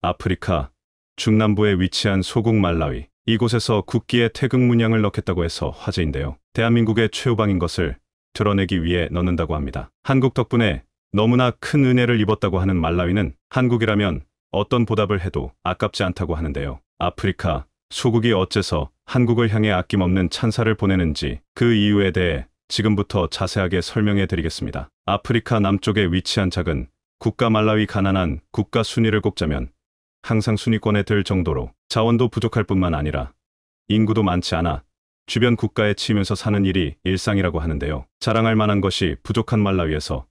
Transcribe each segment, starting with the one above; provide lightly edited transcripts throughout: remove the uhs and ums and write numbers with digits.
아프리카 중남부에 위치한 소국 말라위. 이곳에서 국기에 태극 문양을 넣겠다고 해서 화제인데요. 대한민국의 최후방인 것을 드러내기 위해 넣는다고 합니다. 한국 덕분에 너무나 큰 은혜를 입었다고 하는 말라위는 한국이라면 어떤 보답을 해도 아깝지 않다고 하는데요. 아프리카 소국이 어째서 한국을 향해 아낌없는 찬사를 보내는지 그 이유에 대해 지금부터 자세하게 설명해 드리겠습니다. 아프리카 남쪽에 위치한 작은 국가 말라위. 가난한 국가 순위를 꼽자면 항상 순위권에 들 정도로 자원도 부족할 뿐만 아니라 인구도 많지 않아 주변 국가에 치이면서 사는 일이 일상이라고 하는데요. 자랑할 만한 것이 부족한 말라위에서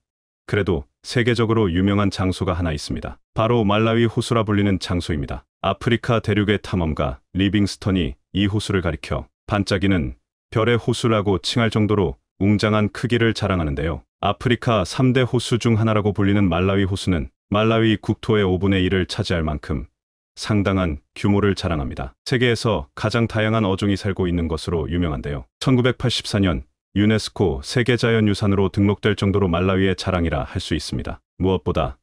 그래도 세계적으로 유명한 장소가 하나 있습니다. 바로 말라위 호수라 불리는 장소입니다. 아프리카 대륙의 탐험가 리빙스턴이 이 호수를 가리켜 반짝이는 별의 호수라고 칭할 정도로 웅장한 크기를 자랑하는데요. 아프리카 3대 호수 중 하나라고 불리는 말라위 호수는 말라위 국토의 5분의 1을 차지할 만큼 상당한 규모를 자랑합니다. 세계에서 가장 다양한 어종이 살고 있는 것으로 유명한데요. 1984년 유네스코 세계자연유산으로 등록될 정도로 말라위의 자랑이라 할 수 있습니다. 무엇보다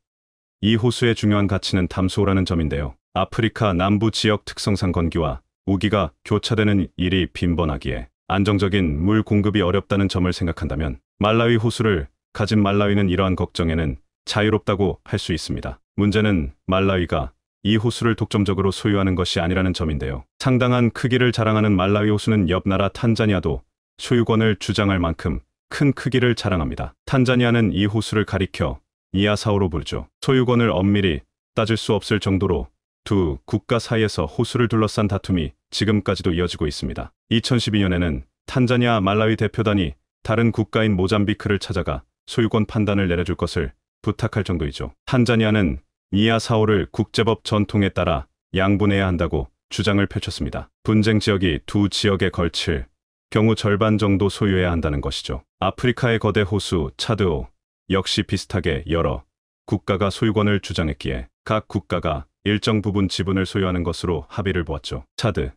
이 호수의 중요한 가치는 담수호라는 점인데요. 아프리카 남부 지역 특성상 건기와 우기가 교차되는 일이 빈번하기에 안정적인 물 공급이 어렵다는 점을 생각한다면 말라위 호수를 가진 말라위는 이러한 걱정에는 자유롭다고 할 수 있습니다. 문제는 말라위가 이 호수를 독점적으로 소유하는 것이 아니라는 점인데요. 상당한 크기를 자랑하는 말라위 호수는 옆 나라 탄자니아도 소유권을 주장할 만큼 큰 크기를 자랑합니다. 탄자니아는 이 호수를 가리켜 니아사오로 부르죠. 소유권을 엄밀히 따질 수 없을 정도로 두 국가 사이에서 호수를 둘러싼 다툼이 지금까지도 이어지고 있습니다. 2012년에는 탄자니아 말라위 대표단이 다른 국가인 모잠비크를 찾아가 소유권 판단을 내려줄 것을 부탁할 정도이죠. 탄자니아는 니아사오를 국제법 전통에 따라 양분해야 한다고 주장을 펼쳤습니다. 분쟁 지역이 두 지역에 걸칠 경우 절반 정도 소유해야 한다는 것이죠. 아프리카의 거대 호수 차드호 역시 비슷하게 여러 국가가 소유권을 주장했기에 각 국가가 일정 부분 지분을 소유하는 것으로 합의를 보았죠. 차드,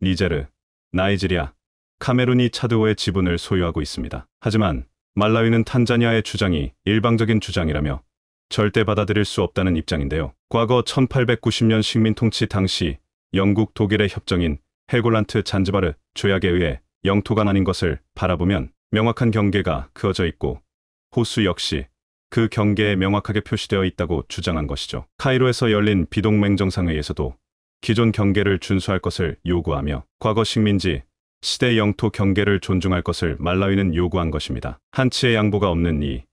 니제르, 나이지리아, 카메룬이 차드호의 지분을 소유하고 있습니다. 하지만 말라위는 탄자니아의 주장이 일방적인 주장이라며 절대 받아들일 수 없다는 입장인데요. 과거 1890년 식민통치 당시 영국 독일의 협정인 헬골란트 잔지바르 조약에 의해 영토가 나뉜 것을 바라보면 명확한 경계가 그어져 있고 호수 역시 그 경계에 명확하게 표시되어 있다고 주장한 것이죠. 카이로에서 열린 비동맹 정상회의에서도 기존 경계를 준수할 것을 요구하며 과거 식민지 시대 영토 경계를 존중할 것을 말라위는 요구한 것입니다. 한치의 양보가 없는 이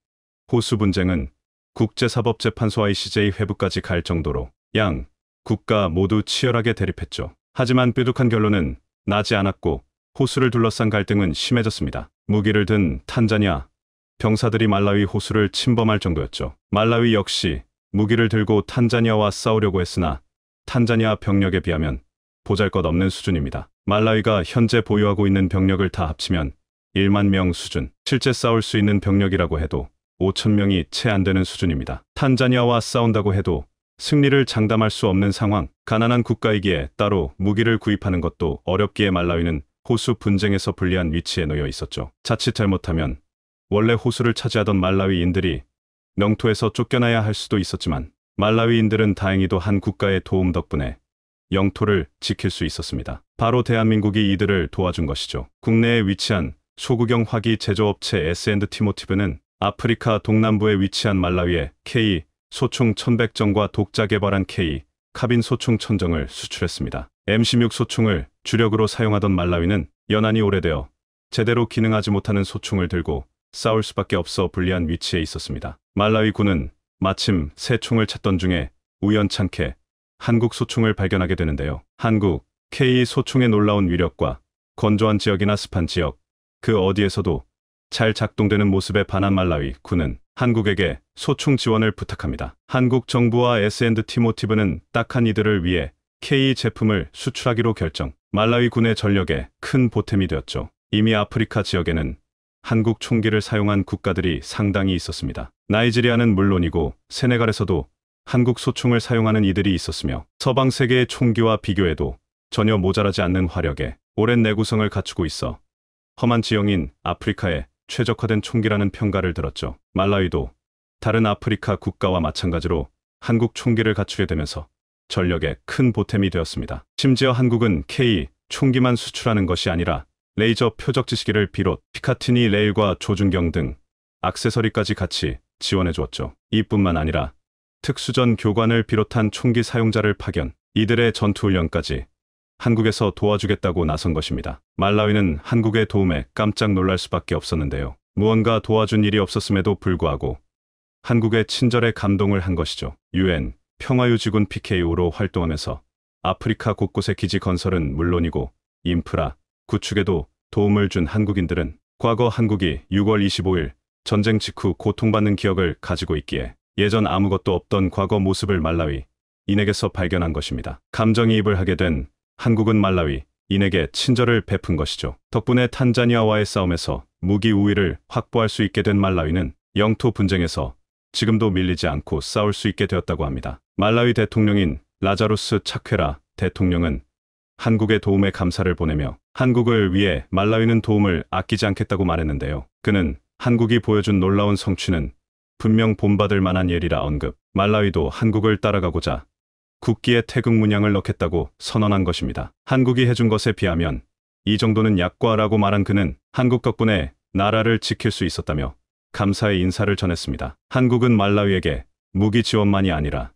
호수 분쟁은 국제사법재판소 ICJ 회부까지 갈 정도로 양 국가 모두 치열하게 대립했죠. 하지만 뾰족한 결론은 나지 않았고 호수를 둘러싼 갈등은 심해졌습니다. 무기를 든 탄자니아 병사들이 말라위 호수를 침범할 정도였죠. 말라위 역시 무기를 들고 탄자니아와 싸우려고 했으나 탄자니아 병력에 비하면 보잘것없는 수준입니다. 말라위가 현재 보유하고 있는 병력을 다 합치면 1만 명 수준, 실제 싸울 수 있는 병력이라고 해도 5천 명이 채 안 되는 수준입니다. 탄자니아와 싸운다고 해도 승리를 장담할 수 없는 상황, 가난한 국가이기에 따로 무기를 구입하는 것도 어렵기에 말라위는 호수 분쟁에서 불리한 위치에 놓여 있었죠. 자칫 잘못하면 원래 호수를 차지하던 말라위인들이 영토에서 쫓겨나야 할 수도 있었지만 말라위인들은 다행히도 한 국가의 도움 덕분에 영토를 지킬 수 있었습니다. 바로 대한민국이 이들을 도와준 것이죠. 국내에 위치한 소구경 화기 제조업체 S&T모티브는 아프리카 동남부에 위치한 말라위에 K 소총 1100정과 독자 개발한 K 카빈 소총 1000정을 수출했습니다. M16 소총을 주력으로 사용하던 말라위는 연한이 오래되어 제대로 기능하지 못하는 소총을 들고 싸울 수밖에 없어 불리한 위치에 있었습니다. 말라위 군은 마침 새 총을 찾던 중에 우연찮게 한국 소총을 발견하게 되는데요. 한국 K 소총의 놀라운 위력과 건조한 지역이나 습한 지역, 그 어디에서도 잘 작동되는 모습에 반한 말라위 군은 한국에게 소총 지원을 부탁합니다. 한국 정부와 S&T모티브는 딱한 이들을 위해 K 제품을 수출하기로 결정. 말라위 군의 전력에 큰 보탬이 되었죠. 이미 아프리카 지역에는 한국 총기를 사용한 국가들이 상당히 있었습니다. 나이지리아는 물론이고 세네갈에서도 한국 소총을 사용하는 이들이 있었으며 서방 세계의 총기와 비교해도 전혀 모자라지 않는 화력에 오랜 내구성을 갖추고 있어 험한 지형인 아프리카에 최적화된 총기라는 평가를 들었죠. 말라위도 다른 아프리카 국가와 마찬가지로 한국 총기를 갖추게 되면서 전력에 큰 보탬이 되었습니다. 심지어 한국은 K 총기만 수출하는 것이 아니라 레이저 표적지시기를 비롯 피카티니 레일과 조준경 등 액세서리까지 같이 지원해 주었죠. 이뿐만 아니라 특수전 교관을 비롯한 총기 사용자를 파견, 이들의 전투훈련까지 한국에서 도와주겠다고 나선 것입니다. 말라위는 한국의 도움에 깜짝 놀랄 수밖에 없었는데요. 무언가 도와준 일이 없었음에도 불구하고 한국의 친절에 감동을 한 것이죠. UN 평화유지군 PKO로 활동하면서 아프리카 곳곳의 기지 건설은 물론이고 인프라 구축에도 도움을 준 한국인들은 과거 한국이 6월 25일 전쟁 직후 고통받는 기억을 가지고 있기에 예전 아무것도 없던 과거 모습을 말라위 인에게서 발견한 것입니다. 감정이입을 하게 된 한국은 말라위 인에게 친절을 베푼 것이죠. 덕분에 탄자니아와의 싸움에서 무기 우위를 확보할 수 있게 된 말라위는 영토 분쟁에서 지금도 밀리지 않고 싸울 수 있게 되었다고 합니다. 말라위 대통령인 라자루스 차퀘라 대통령은 한국의 도움에 감사를 보내며 한국을 위해 말라위는 도움을 아끼지 않겠다고 말했는데요. 그는 한국이 보여준 놀라운 성취는 분명 본받을 만한 예리라 언급. 말라위도 한국을 따라가고자 국기에 태극 문양을 넣겠다고 선언한 것입니다. 한국이 해준 것에 비하면 이 정도는 약과라고 말한 그는 한국 덕분에 나라를 지킬 수 있었다며 감사의 인사를 전했습니다. 한국은 말라위에게 무기 지원만이 아니라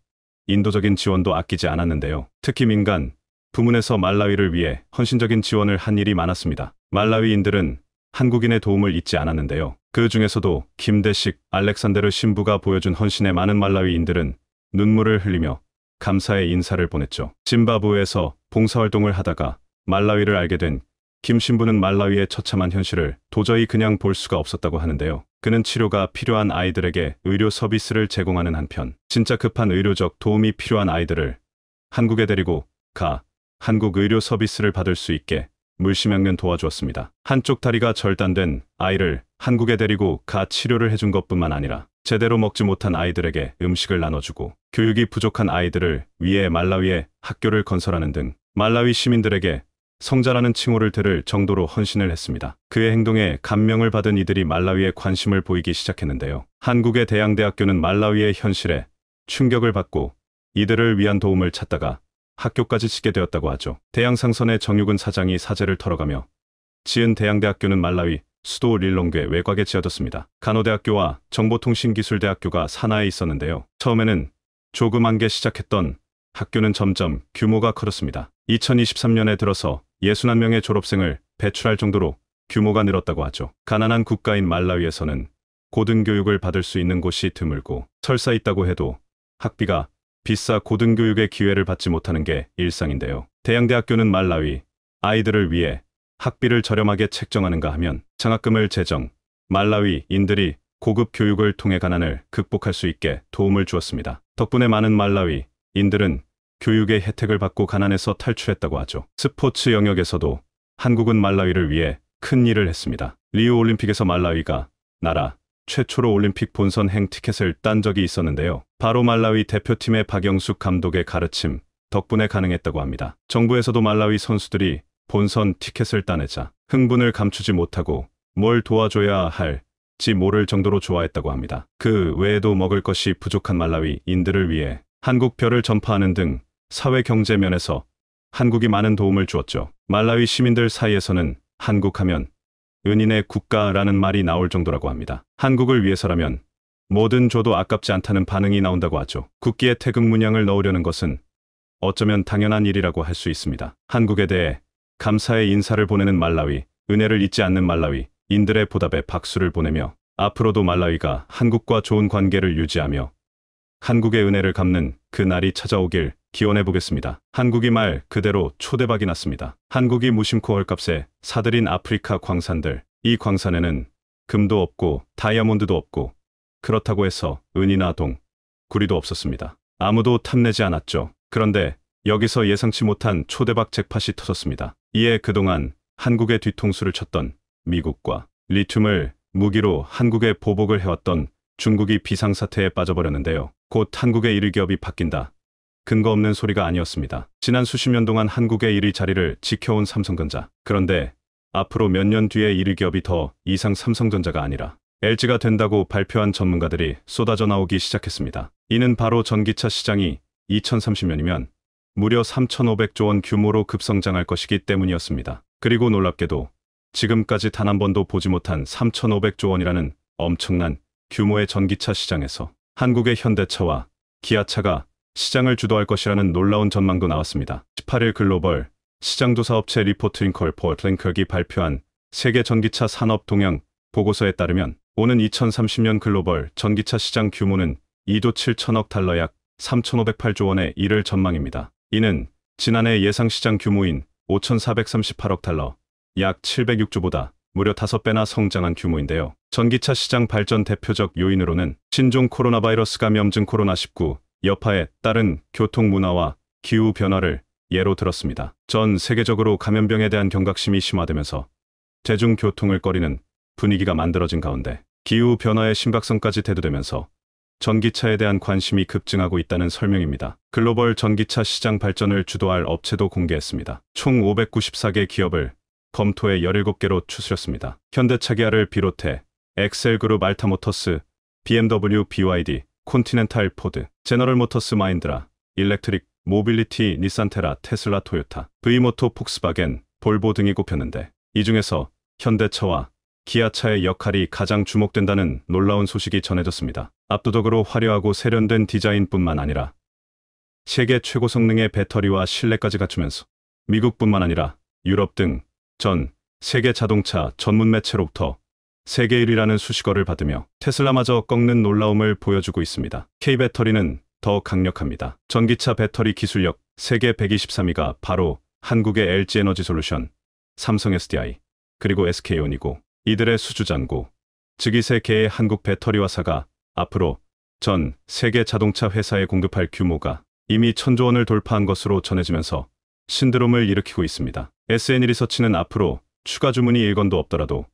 인도적인 지원도 아끼지 않았는데요. 특히 민간 부문에서 말라위를 위해 헌신적인 지원을 한 일이 많았습니다. 말라위인들은 한국인의 도움을 잊지 않았는데요. 그 중에서도 김대식, 알렉산데르 신부가 보여준 헌신에 많은 말라위인들은 눈물을 흘리며 감사의 인사를 보냈죠. 짐바브웨에서 봉사활동을 하다가 말라위를 알게 된 김 신부는 말라위의 처참한 현실을 도저히 그냥 볼 수가 없었다고 하는데요. 그는 치료가 필요한 아이들에게 의료 서비스를 제공하는 한편 진짜 급한 의료적 도움이 필요한 아이들을 한국에 데리고 가 한국 의료 서비스를 받을 수 있게 물심양면 도와주었습니다. 한쪽 다리가 절단된 아이를 한국에 데리고 가 치료를 해준 것뿐만 아니라 제대로 먹지 못한 아이들에게 음식을 나눠주고 교육이 부족한 아이들을 위해 말라위에 학교를 건설하는 등 말라위 시민들에게 성자라는 칭호를 들을 정도로 헌신을 했습니다. 그의 행동에 감명을 받은 이들이 말라위에 관심을 보이기 시작했는데요. 한국의 대양대학교는 말라위의 현실에 충격을 받고 이들을 위한 도움을 찾다가 학교까지 짓게 되었다고 하죠. 대양상선의 정육은 사장이 사재를 털어가며 지은 대양대학교는 말라위 수도 릴롱괴 외곽에 지어졌습니다. 간호대학교와 정보통신기술대학교가 산하에 있었는데요. 처음에는 조그만 게 시작했던 학교는 점점 규모가 커졌습니다. 2023년에 들어서 61명의 졸업생을 배출할 정도로 규모가 늘었다고 하죠. 가난한 국가인 말라위에서는 고등교육을 받을 수 있는 곳이 드물고 설사 있다고 해도 학비가 비싸 고등교육의 기회를 받지 못하는 게 일상인데요. 대양대학교는 말라위 아이들을 위해 학비를 저렴하게 책정하는가 하면 장학금을 제정, 말라위인들이 고급 교육을 통해 가난을 극복할 수 있게 도움을 주었습니다. 덕분에 많은 말라위인들은 교육의 혜택을 받고 가난에서 탈출했다고 하죠. 스포츠 영역에서도 한국은 말라위를 위해 큰 일을 했습니다. 리우 올림픽에서 말라위가 나라 최초로 올림픽 본선행 티켓을 딴 적이 있었는데요. 바로 말라위 대표팀의 박영숙 감독의 가르침 덕분에 가능했다고 합니다. 정부에서도 말라위 선수들이 본선 티켓을 따내자 흥분을 감추지 못하고 뭘 도와줘야 할지 모를 정도로 좋아했다고 합니다. 그 외에도 먹을 것이 부족한 말라위인들을 위해 한국별을 전파하는 등 사회 경제 면에서 한국이 많은 도움을 주었죠. 말라위 시민들 사이에서는 한국하면 은인의 국가라는 말이 나올 정도라고 합니다. 한국을 위해서라면 뭐든 줘도 아깝지 않다는 반응이 나온다고 하죠. 국기에 태극 문양을 넣으려는 것은 어쩌면 당연한 일이라고 할 수 있습니다. 한국에 대해 감사의 인사를 보내는 말라위, 은혜를 잊지 않는 말라위인들의 보답에 박수를 보내며 앞으로도 말라위가 한국과 좋은 관계를 유지하며 한국의 은혜를 갚는 그 날이 찾아오길 기원해 보겠습니다. 한국이 말 그대로 초대박이 났습니다. 한국이 무심코 헐값에 사들인 아프리카 광산들, 이 광산에는 금도 없고 다이아몬드도 없고 그렇다고 해서 은이나 동, 구리도 없었습니다. 아무도 탐내지 않았죠. 그런데 여기서 예상치 못한 초대박 잭팟이 터졌습니다. 이에 그동안 한국의 뒤통수를 쳤던 미국과 리튬을 무기로 한국에 보복을 해왔던 중국이 비상사태에 빠져버렸는데요. 곧 한국의 1위 기업이 바뀐다. 근거 없는 소리가 아니었습니다. 지난 수십 년 동안 한국의 1위 자리를 지켜온 삼성전자. 그런데 앞으로 몇 년 뒤에 1위 기업이 더 이상 삼성전자가 아니라 LG가 된다고 발표한 전문가들이 쏟아져 나오기 시작했습니다. 이는 바로 전기차 시장이 2030년이면 무려 3,500조 원 규모로 급성장할 것이기 때문이었습니다. 그리고 놀랍게도 지금까지 단 한 번도 보지 못한 3,500조 원이라는 엄청난 규모의 전기차 시장에서 한국의 현대차와 기아차가 시장을 주도할 것이라는 놀라운 전망도 나왔습니다. 18일 글로벌 시장조사업체 리포트링컬이 발표한 세계 전기차 산업 동향 보고서에 따르면 오는 2030년 글로벌 전기차 시장 규모는 2조 7천억 달러 약 3,508조 원에 이를 전망입니다. 이는 지난해 예상 시장 규모인 5,438억 달러 약 706조보다 무려 5배나 성장한 규모인데요. 전기차 시장 발전 대표적 요인으로는 신종 코로나 바이러스 감염증 코로나19 여파에 따른 교통 문화와 기후 변화를 예로 들었습니다. 전 세계적으로 감염병에 대한 경각심이 심화되면서 대중교통을 꺼리는 분위기가 만들어진 가운데 기후 변화의 심각성까지 대두되면서 전기차에 대한 관심이 급증하고 있다는 설명입니다. 글로벌 전기차 시장 발전을 주도할 업체도 공개했습니다. 총 594개 기업을 검토해 17개로 추스렸습니다. 현대차 기아를 비롯해 엑셀그룹 알타모터스, BMW, BYD, 콘티넨탈 포드, 제너럴 모터스 마인드라, 일렉트릭, 모빌리티, 닛산테라, 테슬라, 토요타, V모토, 폭스바겐, 볼보 등이 꼽혔는데 이 중에서 현대차와 기아차의 역할이 가장 주목된다는 놀라운 소식이 전해졌습니다. 압도적으로 화려하고 세련된 디자인뿐만 아니라 세계 최고 성능의 배터리와 실내까지 갖추면서 미국뿐만 아니라 유럽 등 전 세계 자동차 전문 매체로부터 세계 1위라는 수식어를 받으며 테슬라마저 꺾는 놀라움을 보여주고 있습니다. K배터리는 더 강력합니다. 전기차 배터리 기술력 세계 123위가 바로 한국의 LG에너지솔루션, 삼성 SDI, 그리고 SK온이고 이들의 수주잔고, 즉 이 세 개의 한국 배터리화사가 앞으로 전 세계 자동차 회사에 공급할 규모가 이미 1,000조 원을 돌파한 것으로 전해지면서 신드롬을 일으키고 있습니다. SN리서치는 앞으로 추가 주문이 1건도 없더라도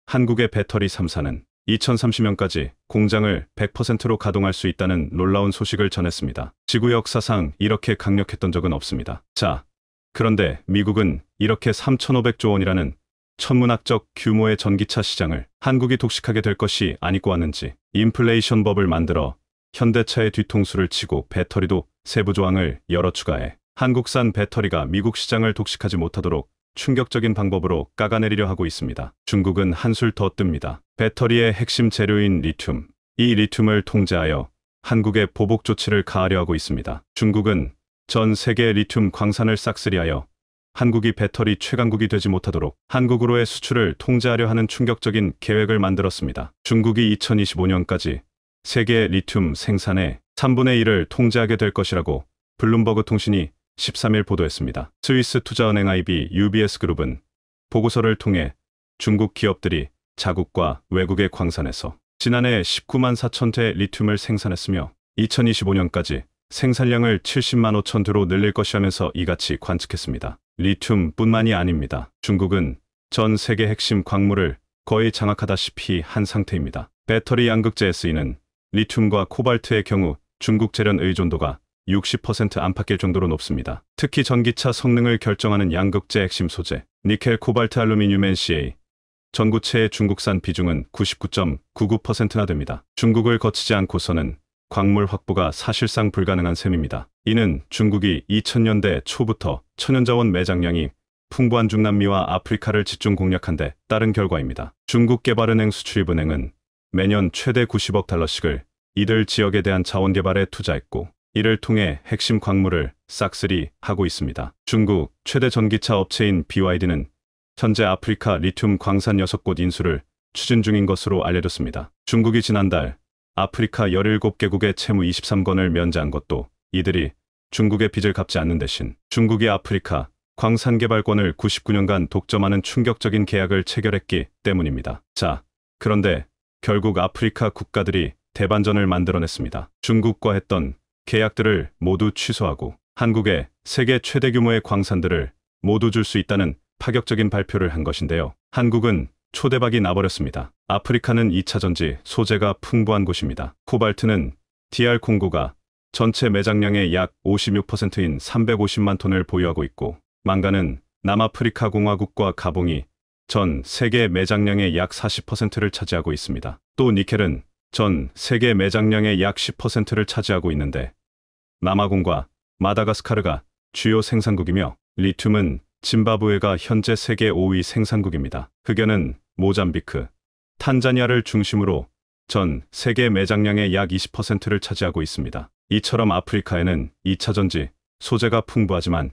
한국의 배터리 3사는 2030년까지 공장을 100%로 가동할 수 있다는 놀라운 소식을 전했습니다. 지구 역사상 이렇게 강력했던 적은 없습니다. 자, 그런데 미국은 이렇게 3,500조 원이라는 천문학적 규모의 전기차 시장을 한국이 독식하게 될 것이 아니고 왔는지 인플레이션 법을 만들어 현대차의 뒤통수를 치고 배터리도 세부 조항을 여러 추가해 한국산 배터리가 미국 시장을 독식하지 못하도록 충격적인 방법으로 깎아내리려 하고 있습니다. 중국은 한술 더 뜹니다. 배터리의 핵심 재료인 리튬, 이 리튬을 통제하여 한국에 보복 조치를 가하려 하고 있습니다. 중국은 전 세계 리튬 광산을 싹쓸이하여 한국이 배터리 최강국이 되지 못하도록 한국으로의 수출을 통제하려 하는 충격적인 계획을 만들었습니다. 중국이 2025년까지 세계 리튬 생산의 3분의 1을 통제하게 될 것이라고 블룸버그 통신이 13일 보도했습니다. 스위스 투자은행 IB UBS 그룹은 보고서를 통해 중국 기업들이 자국과 외국의 광산에서 지난해 19만 4천 대 리튬을 생산했으며 2025년까지 생산량을 70만 5천 대로 늘릴 것이라면서 이같이 관측했습니다. 리튬뿐만이 아닙니다. 중국은 전 세계 핵심 광물을 거의 장악하다시피 한 상태입니다. 배터리 양극재에 쓰이는 리튬과 코발트의 경우 중국 재련 의존도가 60% 안팎일 정도로 높습니다. 특히 전기차 성능을 결정하는 양극재 핵심 소재, 니켈, 코발트, 알루미늄, NCA, 전구체의 중국산 비중은 99.99%나 됩니다. 중국을 거치지 않고서는 광물 확보가 사실상 불가능한 셈입니다. 이는 중국이 2000년대 초부터 천연자원 매장량이 풍부한 중남미와 아프리카를 집중 공략한 데 따른 결과입니다. 중국개발은행 수출입은행은 매년 최대 90억 달러씩을 이들 지역에 대한 자원 개발에 투자했고 이를 통해 핵심 광물을 싹쓸이 하고 있습니다. 중국 최대 전기차 업체인 BYD는 현재 아프리카 리튬 광산 6곳 인수를 추진 중인 것으로 알려졌습니다. 중국이 지난달 아프리카 17개국의 채무 23건을 면제한 것도 이들이 중국의 빚을 갚지 않는 대신 중국이 아프리카 광산 개발권을 99년간 독점하는 충격적인 계약을 체결했기 때문입니다. 자, 그런데 결국 아프리카 국가들이 대반전을 만들어냈습니다. 중국과 했던 계약들을 모두 취소하고 한국에 세계 최대 규모의 광산들을 모두 줄 수 있다는 파격적인 발표를 한 것인데요. 한국은 초대박이 나버렸습니다. 아프리카는 2차 전지 소재가 풍부한 곳입니다. 코발트는 DR 콩고가 전체 매장량의 약 56%인 350만 톤을 보유하고 있고 망간은 남아프리카 공화국과 가봉이 전 세계 매장량의 약 40%를 차지하고 있습니다. 또 니켈은 전 세계 매장량의 약 10%를 차지하고 있는데 남아공과 마다가스카르가 주요 생산국이며 리튬은 짐바브웨가 현재 세계 5위 생산국입니다. 흑연은 모잠비크, 탄자니아를 중심으로 전 세계 매장량의 약 20%를 차지하고 있습니다. 이처럼 아프리카에는 2차 전지, 소재가 풍부하지만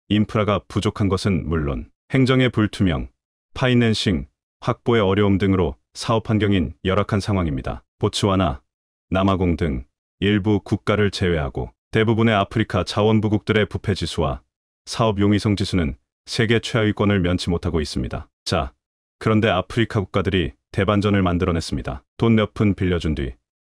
인프라가 부족한 것은 물론 행정의 불투명, 파이낸싱, 확보의 어려움 등으로 사업 환경인 열악한 상황입니다. 보츠와나, 남아공 등 일부 국가를 제외하고 대부분의 아프리카 자원부국들의 부패지수와 사업 용이성 지수는 세계 최하위권을 면치 못하고 있습니다. 자, 그런데 아프리카 국가들이 대반전을 만들어냈습니다. 돈 몇 푼 빌려준 뒤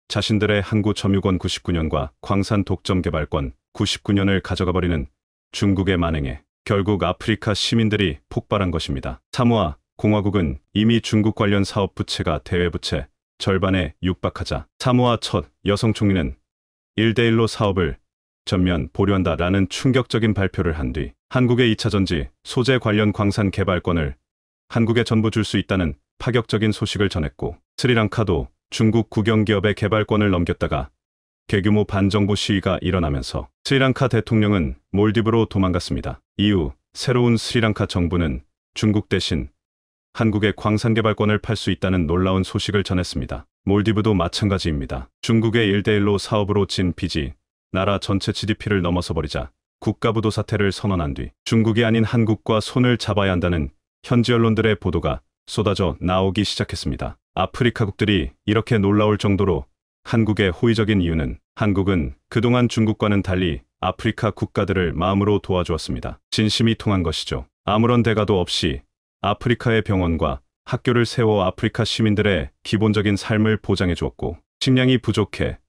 자신들의 항구 점유권 99년과 광산 독점 개발권 99년을 가져가버리는 중국의 만행에 결국 아프리카 시민들이 폭발한 것입니다. 사모아 공화국은 이미 중국 관련 사업 부채가 대외 부채 절반에 육박하자 사모아 첫 여성 총리는 1대1로 사업을 전면 보류한다라는 충격적인 발표를 한 뒤 한국의 2차 전지, 소재 관련 광산 개발권을 한국에 전부 줄 수 있다는 파격적인 소식을 전했고 스리랑카도 중국 국영기업의 개발권을 넘겼다가 대규모 반정부 시위가 일어나면서 스리랑카 대통령은 몰디브로 도망갔습니다. 이후 새로운 스리랑카 정부는 중국 대신 한국의 광산 개발권을 팔 수 있다는 놀라운 소식을 전했습니다. 몰디브도 마찬가지입니다. 중국의 1대1로 사업으로 진 빚이 나라 전체 GDP를 넘어서 버리자 국가부도 사태를 선언한 뒤 중국이 아닌 한국과 손을 잡아야 한다는 현지 언론들의 보도가 쏟아져 나오기 시작했습니다. 아프리카국들이 이렇게 놀라울 정도로 한국에 호의적인 이유는 한국은 그동안 중국과는 달리 아프리카 국가들을 마음으로 도와주었습니다. 진심이 통한 것이죠. 아무런 대가도 없이 아프리카의 병원과 학교를 세워 아프리카 시민들의 기본적인 삶을 보장해 주었고 식량이 부족해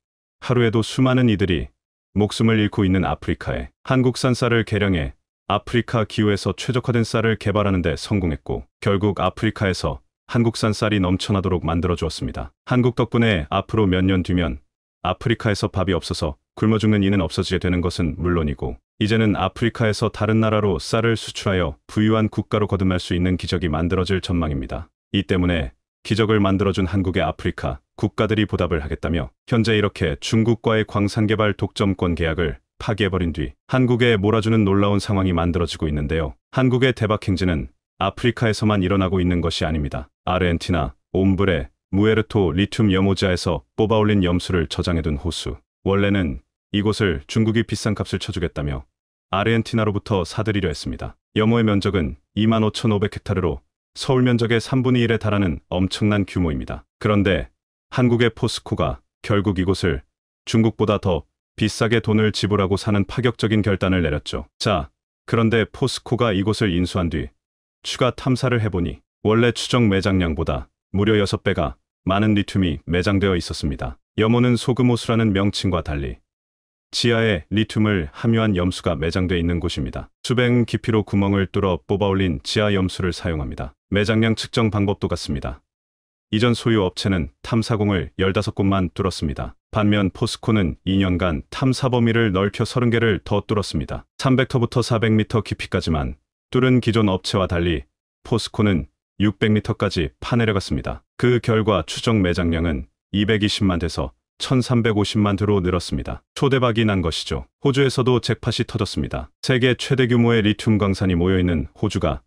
하루에도 수많은 이들이 목숨을 잃고 있는 아프리카에 한국산 쌀을 개량해 아프리카 기후에서 최적화된 쌀을 개발하는 데 성공했고 결국 아프리카에서 한국산 쌀이 넘쳐나도록 만들어 주었습니다. 한국 덕분에 앞으로 몇 년 뒤면 아프리카에서 밥이 없어서 굶어 죽는 이는 없어지게 되는 것은 물론이고 이제는 아프리카에서 다른 나라로 쌀을 수출하여 부유한 국가로 거듭날 수 있는 기적이 만들어질 전망입니다. 이 때문에 기적을 만들어준 한국의 아프리카 국가들이 보답을 하겠다며 현재 이렇게 중국과의 광산개발 독점권 계약을 파기해버린 뒤 한국에 몰아주는 놀라운 상황이 만들어지고 있는데요. 한국의 대박 행진은 아프리카에서만 일어나고 있는 것이 아닙니다. 아르헨티나, 옴브레, 무에르토 리튬 염호지하에서 뽑아올린 염수를 저장해둔 호수. 원래는 이곳을 중국이 비싼 값을 쳐주겠다며 아르헨티나로부터 사들이려 했습니다. 염호의 면적은 25,500헥타르로 서울 면적의 3분의 1에 달하는 엄청난 규모입니다. 그런데 한국의 포스코가 결국 이곳을 중국보다 더 비싸게 돈을 지불하고 사는 파격적인 결단을 내렸죠. 자, 그런데 포스코가 이곳을 인수한 뒤 추가 탐사를 해보니 원래 추정 매장량보다 무려 6배가 많은 리튬이 매장되어 있었습니다. 염호는 소금호수라는 명칭과 달리 지하에 리튬을 함유한 염수가 매장되어 있는 곳입니다. 수백 깊이로 구멍을 뚫어 뽑아올린 지하 염수를 사용합니다. 매장량 측정 방법도 같습니다. 이전 소유 업체는 탐사공을 15곳만 뚫었습니다. 반면 포스코는 2년간 탐사 범위를 넓혀 30개를 더 뚫었습니다. 300터부터 400m 깊이까지만 뚫은 기존 업체와 달리 포스코는 600m까지 파내려갔습니다. 그 결과 추정 매장량은 220만 대에서 1350만 대로 늘었습니다. 초대박이 난 것이죠. 호주에서도 잭팟이 터졌습니다. 세계 최대 규모의 리튬 광산이 모여있는 호주가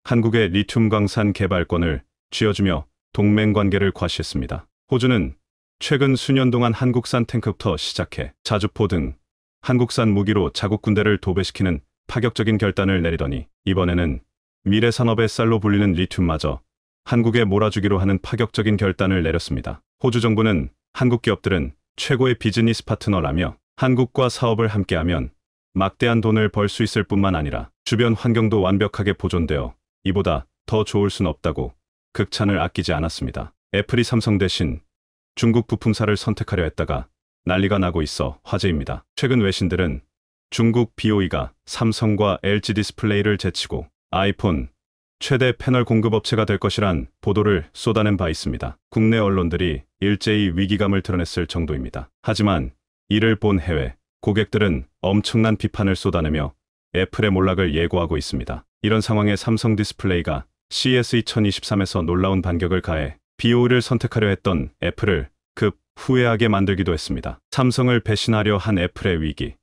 한국의 리튬 광산 개발권을 쥐어주며 동맹관계를 과시했습니다. 호주는 최근 수년 동안 한국산 탱크부터 시작해 자주포 등 한국산 무기로 자국 군대를 도배시키는 파격적인 결단을 내리더니 이번에는 미래산업의 쌀로 불리는 리튬마저 한국에 몰아주기로 하는 파격적인 결단을 내렸습니다. 호주 정부는 한국 기업들은 최고의 비즈니스 파트너라며 한국과 사업을 함께하면 막대한 돈을 벌 수 있을 뿐만 아니라 주변 환경도 완벽하게 보존되어 이보다 더 좋을 순 없다고 극찬을 아끼지 않았습니다. 애플이 삼성 대신 중국 부품사를 선택하려 했다가 난리가 나고 있어 화제입니다. 최근 외신들은 중국 BOE가 삼성과 LG 디스플레이를 제치고 아이폰 최대 패널 공급업체가 될 것이란 보도를 쏟아낸 바 있습니다. 국내 언론들이 일제히 위기감을 드러냈을 정도입니다. 하지만 이를 본 해외 고객들은 엄청난 비판을 쏟아내며 애플의 몰락을 예고하고 있습니다. 이런 상황에 삼성 디스플레이가 CES 2023에서 놀라운 반격을 가해 BOE를 선택하려 했던 애플을 급 후회하게 만들기도 했습니다. 삼성을 배신하려 한 애플의 위기.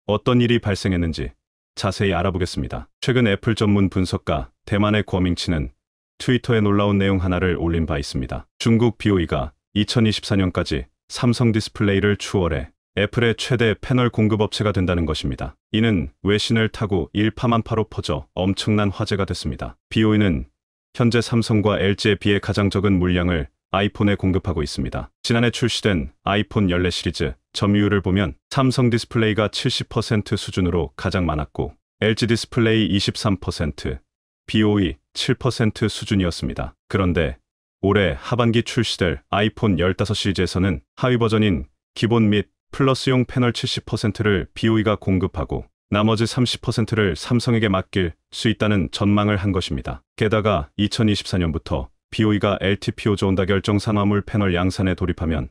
어떤 일이 발생했는지 자세히 알아보겠습니다. 최근 애플 전문 분석가 대만의 거밍치는 트위터에 놀라운 내용 하나를 올린 바 있습니다. 중국 BOE가 2024년까지 삼성 디스플레이를 추월해 애플의 최대 패널 공급업체가 된다는 것입니다. 이는 외신을 타고 일파만파로 퍼져 엄청난 화제가 됐습니다. BOE는 현재 삼성과 LG에 비해 가장 적은 물량을 아이폰에 공급하고 있습니다. 지난해 출시된 아이폰 14 시리즈 점유율을 보면 삼성 디스플레이가 70% 수준으로 가장 많았고 LG 디스플레이 23%, BOE 7% 수준이었습니다. 그런데 올해 하반기 출시될 아이폰 15 시리즈에서는 하위 버전인 기본 및 플러스용 패널 70%를 BOE가 공급하고 나머지 30%를 삼성에게 맡길 수 있다는 전망을 한 것입니다. 게다가 2024년부터 BOE가 LTPO 저온다 결정 산화물 패널 양산에 돌입하면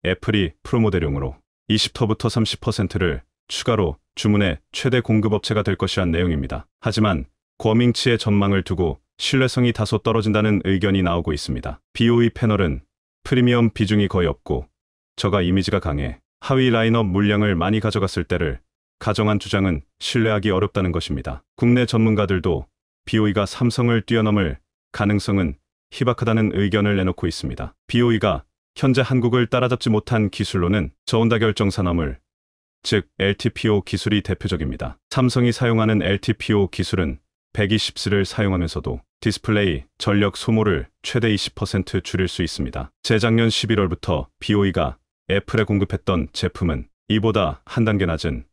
애플이 프로모델용으로 20%부터 30%를 추가로 주문해 최대 공급업체가 될 것이란 내용입니다. 하지만 거밍치의 전망을 두고 신뢰성이 다소 떨어진다는 의견이 나오고 있습니다. BOE 패널은 프리미엄 비중이 거의 없고 저가 이미지가 강해 하위 라인업 물량을 많이 가져갔을 때를 가정한 주장은 신뢰하기 어렵다는 것입니다. 국내 전문가들도 BOE가 삼성을 뛰어넘을 가능성은 희박하다는 의견을 내놓고 있습니다. BOE가 현재 한국을 따라잡지 못한 기술로는 저온다 결정 산화물, 즉 LTPO 기술이 대표적입니다. 삼성이 사용하는 LTPO 기술은 120S를 사용하면서도 디스플레이 전력 소모를 최대 20% 줄일 수 있습니다. 재작년 11월부터 BOE가 애플에 공급했던 제품은 이보다 한 단계 낮은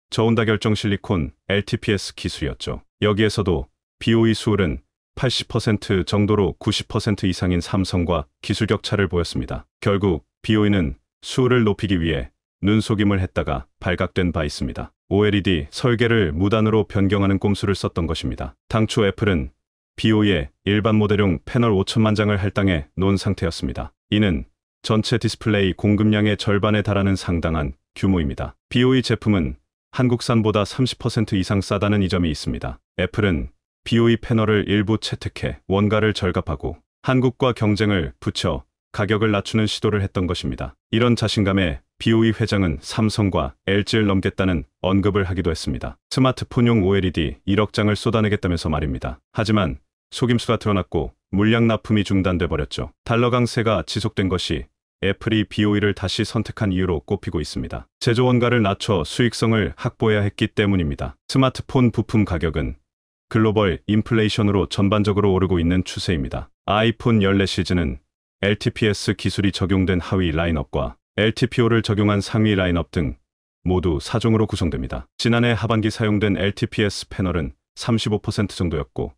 저온다 결정 실리콘 LTPS 기술이었죠. 여기에서도 BOE 수율은 80% 정도로 90% 이상인 삼성과 기술 격차를 보였습니다. 결국 BOE는 수율을 높이기 위해 눈속임을 했다가 발각된 바 있습니다. OLED 설계를 무단으로 변경하는 꼼수를 썼던 것입니다. 당초 애플은 BOE의 일반 모델용 패널 5천만 장을 할당해 놓은 상태였습니다. 이는 전체 디스플레이 공급량의 절반에 달하는 상당한 규모입니다. BOE 제품은 한국산보다 30% 이상 싸다는 이점이 있습니다. 애플은 BOE 패널을 일부 채택해 원가를 절감하고 한국과 경쟁을 붙여 가격을 낮추는 시도를 했던 것입니다. 이런 자신감에 BOE 회장은 삼성과 LG를 넘겠다는 언급을 하기도 했습니다. 스마트폰용 OLED 1억 장을 쏟아내겠다면서 말입니다. 하지만 속임수가 드러났고 물량 납품이 중단돼 버렸죠. 달러 강세가 지속된 것이 애플이 BOE를 다시 선택한 이유로 꼽히고 있습니다. 제조 원가를 낮춰 수익성을 확보해야 했기 때문입니다. 스마트폰 부품 가격은 글로벌 인플레이션으로 전반적으로 오르고 있는 추세입니다. 아이폰 14 시리즈는 LTPS 기술이 적용된 하위 라인업과 LTPO를 적용한 상위 라인업 등 모두 4종으로 구성됩니다. 지난해 하반기 사용된 LTPS 패널은 35% 정도였고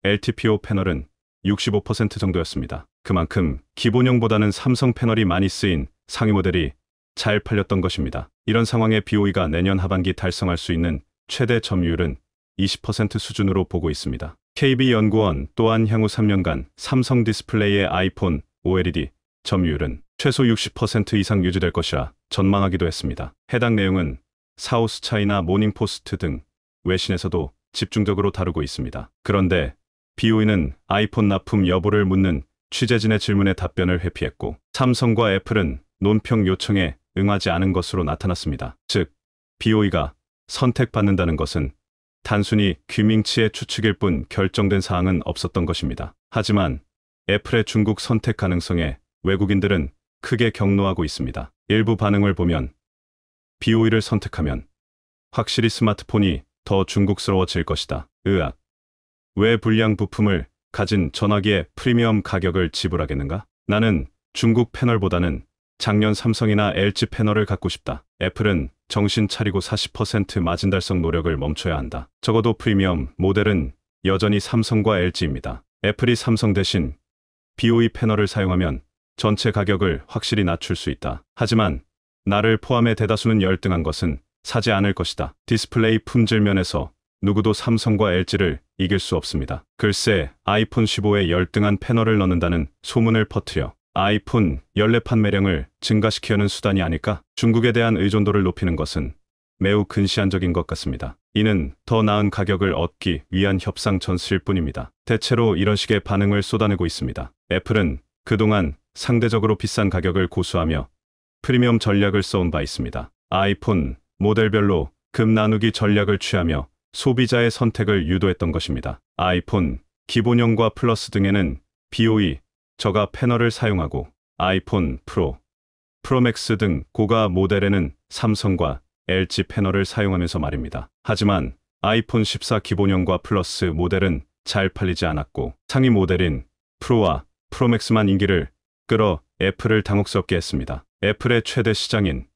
LTPO 패널은 65% 정도였습니다. 그만큼 기본형보다는 삼성 패널이 많이 쓰인 상위 모델이 잘 팔렸던 것입니다. 이런 상황에 BOE가 내년 하반기 달성할 수 있는 최대 점유율은 20% 수준으로 보고 있습니다. KB연구원 또한 향후 3년간 삼성 디스플레이의 아이폰 OLED 점유율은 최소 60% 이상 유지될 것이라 전망하기도 했습니다. 해당 내용은 사우스차이나 모닝포스트 등 외신에서도 집중적으로 다루고 있습니다. 그런데 BOE는 아이폰 납품 여부를 묻는 취재진의 질문에 답변을 회피했고 삼성과 애플은 논평 요청에 응하지 않은 것으로 나타났습니다. 즉, BOE가 선택받는다는 것은 단순히 귀밍치의 추측일 뿐 결정된 사항은 없었던 것입니다. 하지만 애플의 중국 선택 가능성에 외국인들은 크게 경노하고 있습니다. 일부 반응을 보면 BOE를 선택하면 확실히 스마트폰이 더 중국스러워질 것이다. 의학. 왜 불량 부품을 가진 전화기에 프리미엄 가격을 지불하겠는가? 나는 중국 패널보다는 작년 삼성이나 LG 패널을 갖고 싶다. 애플은 정신 차리고 40% 마진 달성 노력을 멈춰야 한다. 적어도 프리미엄 모델은 여전히 삼성과 LG입니다. 애플이 삼성 대신 BOE 패널을 사용하면 전체 가격을 확실히 낮출 수 있다. 하지만 나를 포함해 대다수는 열등한 것은 사지 않을 것이다. 디스플레이 품질 면에서 누구도 삼성과 LG를 이길 수 없습니다. 글쎄, 아이폰 15에 열등한 패널을 넣는다는 소문을 퍼뜨려 아이폰 14 판매량을 증가시키려는 수단이 아닐까? 중국에 대한 의존도를 높이는 것은 매우 근시안적인 것 같습니다. 이는 더 나은 가격을 얻기 위한 협상 전술일 뿐입니다. 대체로 이런 식의 반응을 쏟아내고 있습니다. 애플은 그동안 상대적으로 비싼 가격을 고수하며 프리미엄 전략을 써온 바 있습니다. 아이폰 모델별로 급 나누기 전략을 취하며 소비자의 선택을 유도했던 것입니다. 아이폰 기본형과 플러스 등에는 BOE 저가 패널을 사용하고 아이폰 프로, 프로맥스 등 고가 모델에는 삼성과 LG 패널을 사용하면서 말입니다. 하지만 아이폰 14 기본형과 플러스 모델은 잘 팔리지 않았고 상위 모델인 프로와 프로맥스만 인기를 끌어 애플을 당혹스럽게 했습니다. 애플의 최대 시장인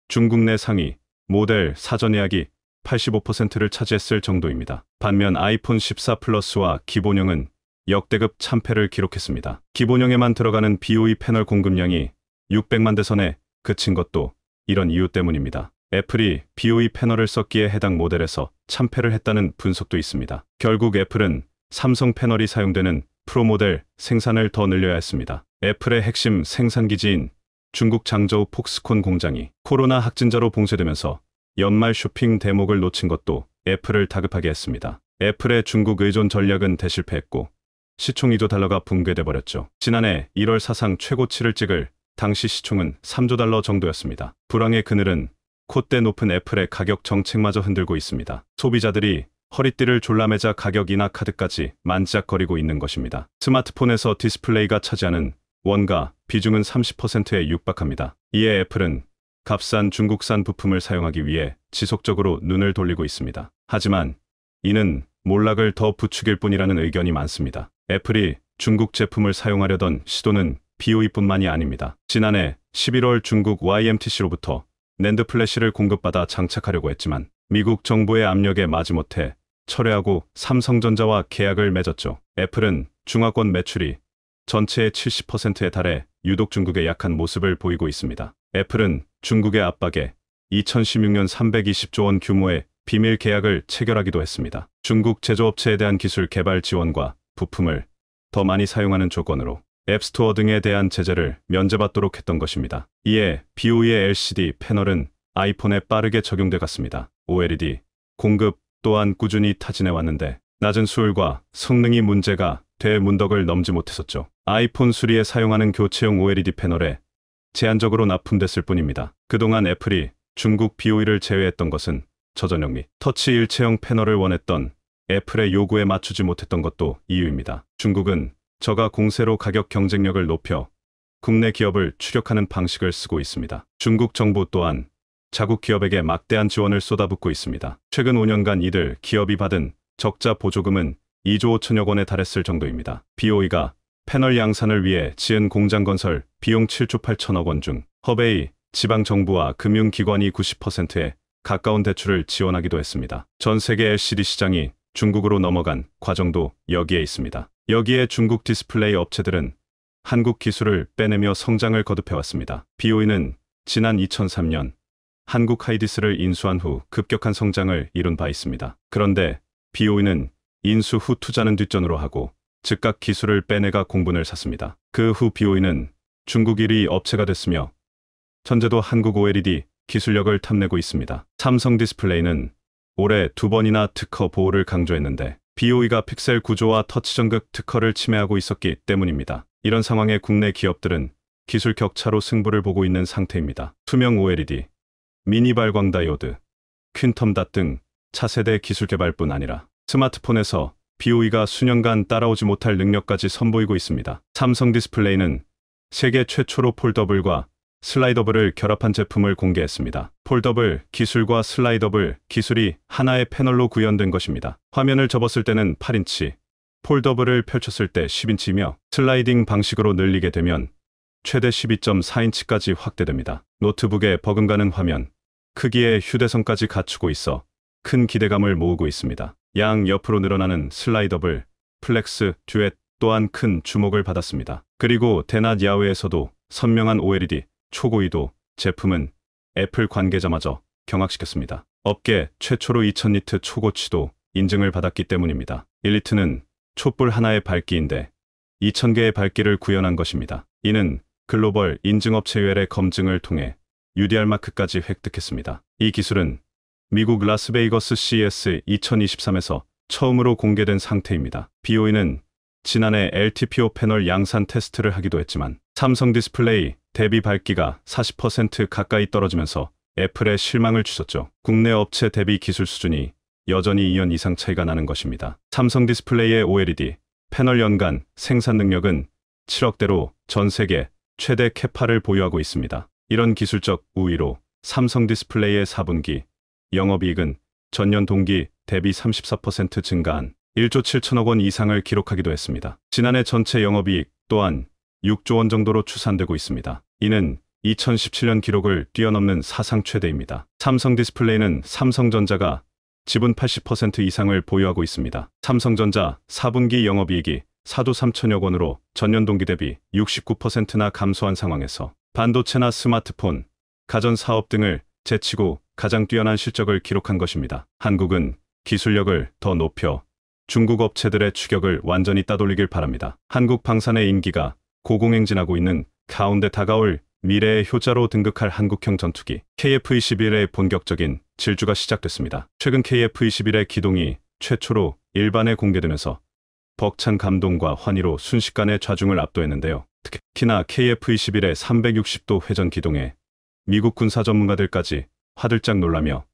중국 내 상위 모델 사전 예약이 85%를 차지했을 정도입니다. 반면 아이폰 14 플러스와 기본형은 역대급 참패를 기록했습니다. 기본형에만 들어가는 BOE 패널 공급량이 600만 대 선에 그친 것도 이런 이유 때문입니다. 애플이 BOE 패널을 썼기에 해당 모델에서 참패를 했다는 분석도 있습니다. 결국 애플은 삼성 패널이 사용되는 프로 모델 생산을 더 늘려야 했습니다. 애플의 핵심 생산기지인 중국 장저우 폭스콘 공장이 코로나 확진자로 봉쇄되면서 연말 쇼핑 대목을 놓친 것도 애플을 다급하게 했습니다. 애플의 중국 의존 전략은 대실패했고 시총 2조 달러가 붕괴돼 버렸죠. 지난해 1월 사상 최고치를 찍을 당시 시총은 3조 달러 정도였습니다. 불황의 그늘은 콧대 높은 애플의 가격 정책마저 흔들고 있습니다. 소비자들이 허리띠를 졸라매자 가격 인하 카드까지 만지작거리고 있는 것입니다. 스마트폰에서 디스플레이가 차지하는 원가 비중은 30%에 육박합니다. 이에 애플은 값싼 중국산 부품을 사용하기 위해 지속적으로 눈을 돌리고 있습니다. 하지만 이는 몰락을 더 부추길 뿐이라는 의견이 많습니다. 애플이 중국 제품을 사용하려던 시도는 BOE뿐만이 아닙니다. 지난해 11월 중국 YMTC로부터 낸드 플래시를 공급받아 장착하려고 했지만 미국 정부의 압력에 마지못해 철회하고 삼성전자와 계약을 맺었죠. 애플은 중화권 매출이 전체의 70%에 달해 유독 중국에 약한 모습을 보이고 있습니다. 애플은 중국의 압박에 2016년 320조 원 규모의 비밀 계약을 체결하기도 했습니다. 중국 제조업체에 대한 기술 개발 지원과 부품을 더 많이 사용하는 조건으로 앱스토어 등에 대한 제재를 면제받도록 했던 것입니다. 이에 BOE의 LCD 패널은 아이폰에 빠르게 적용돼 갔습니다. OLED 공급 또한 꾸준히 타진해 왔는데 낮은 수율과 성능이 문제가 될 문턱을 넘지 못했었죠. 아이폰 수리에 사용하는 교체용 OLED 패널에 제한적으로 납품됐을 뿐입니다. 그동안 애플이 중국 BOE를 제외했던 것은 저전용 및 터치 일체형 패널을 원했던 애플의 요구에 맞추지 못했던 것도 이유입니다. 중국은 저가 공세로 가격 경쟁력을 높여 국내 기업을 추격하는 방식을 쓰고 있습니다. 중국 정부 또한 자국 기업에게 막대한 지원을 쏟아붓고 있습니다. 최근 5년간 이들 기업이 받은 적자 보조금은 2조 5천억 원에 달했을 정도입니다. BOE가 패널 양산을 위해 지은 공장 건설 비용 7조 8천억 원 중 허베이 지방정부와 금융기관이 90%에 가까운 대출을 지원하기도 했습니다. 전 세계 LCD 시장이 중국으로 넘어간 과정도 여기에 있습니다. 여기에 중국 디스플레이 업체들은 한국 기술을 빼내며 성장을 거듭해왔습니다. BOE는 지난 2003년 한국 하이디스를 인수한 후 급격한 성장을 이룬 바 있습니다. 그런데 BOE는 인수 후 투자는 뒷전으로 하고 즉각 기술을 빼내가 공분을 샀습니다. 그 후 BOE는 중국 1위 업체가 됐으며 현재도 한국 OLED 기술력을 탐내고 있습니다. 삼성 디스플레이는 올해 2번이나 특허 보호를 강조했는데 BOE가 픽셀 구조와 터치 전극 특허를 침해하고 있었기 때문입니다. 이런 상황에 국내 기업들은 기술 격차로 승부를 보고 있는 상태입니다. 투명 OLED, 미니 발광 다이오드, 퀸텀 닷 등 차세대 기술 개발뿐 아니라 스마트폰에서 BOE가 수년간 따라오지 못할 능력까지 선보이고 있습니다. 삼성 디스플레이는 세계 최초로 폴더블과 슬라이더블을 결합한 제품을 공개했습니다. 폴더블 기술과 슬라이더블 기술이 하나의 패널로 구현된 것입니다. 화면을 접었을 때는 8인치, 폴더블을 펼쳤을 때 10인치이며 슬라이딩 방식으로 늘리게 되면 최대 12.4인치까지 확대됩니다. 노트북에 버금가는 화면, 크기의 휴대성까지 갖추고 있어 큰 기대감을 모으고 있습니다. 양 옆으로 늘어나는 슬라이더블, 플렉스, 듀엣 또한 큰 주목을 받았습니다. 그리고 대낮 야외에서도 선명한 OLED, 초고위도 제품은 애플 관계자마저 경악시켰습니다. 업계 최초로 2000니트 초고치도 인증을 받았기 때문입니다. 1니트는 촛불 하나의 밝기인데 2000개의 밝기를 구현한 것입니다. 이는 글로벌 인증업체의 검증을 통해 UDR 마크까지 획득했습니다. 이 기술은 미국 라스베이거스 CES 2023에서 처음으로 공개된 상태입니다. BOE는 지난해 LTPO 패널 양산 테스트를 하기도 했지만 삼성 디스플레이 대비 밝기가 40% 가까이 떨어지면서 애플에 실망을 주셨죠. 국내 업체 대비 기술 수준이 여전히 2년 이상 차이가 나는 것입니다. 삼성 디스플레이의 OLED 패널 연간 생산 능력은 7억대로 전 세계 최대 캐파를 보유하고 있습니다. 이런 기술적 우위로 삼성 디스플레이의 4분기 영업이익은 전년 동기 대비 34% 증가한 1조 7천억 원 이상을 기록하기도 했습니다. 지난해 전체 영업이익 또한 6조 원 정도로 추산되고 있습니다. 이는 2017년 기록을 뛰어넘는 사상 최대입니다. 삼성 디스플레이는 삼성전자가 지분 80% 이상을 보유하고 있습니다. 삼성전자 4분기 영업이익이 4조 3천억 원으로 전년 동기 대비 69%나 감소한 상황에서 반도체나 스마트폰, 가전사업 등을 제치고 가장 뛰어난 실적을 기록한 것입니다. 한국은 기술력을 더 높여 중국 업체들의 추격을 완전히 따돌리길 바랍니다. 한국 방산의 인기가 고공행진하고 있는 가운데 다가올 미래의 효자로 등극할 한국형 전투기 KF-21의 본격적인 질주가 시작됐습니다. 최근 KF-21의 기동이 최초로 일반에 공개되면서 벅찬 감동과 환희로 순식간에 좌중을 압도했는데요. 특히나 KF-21의 360도 회전 기동에 미국 군사 전문가들까지 화들짝 놀라며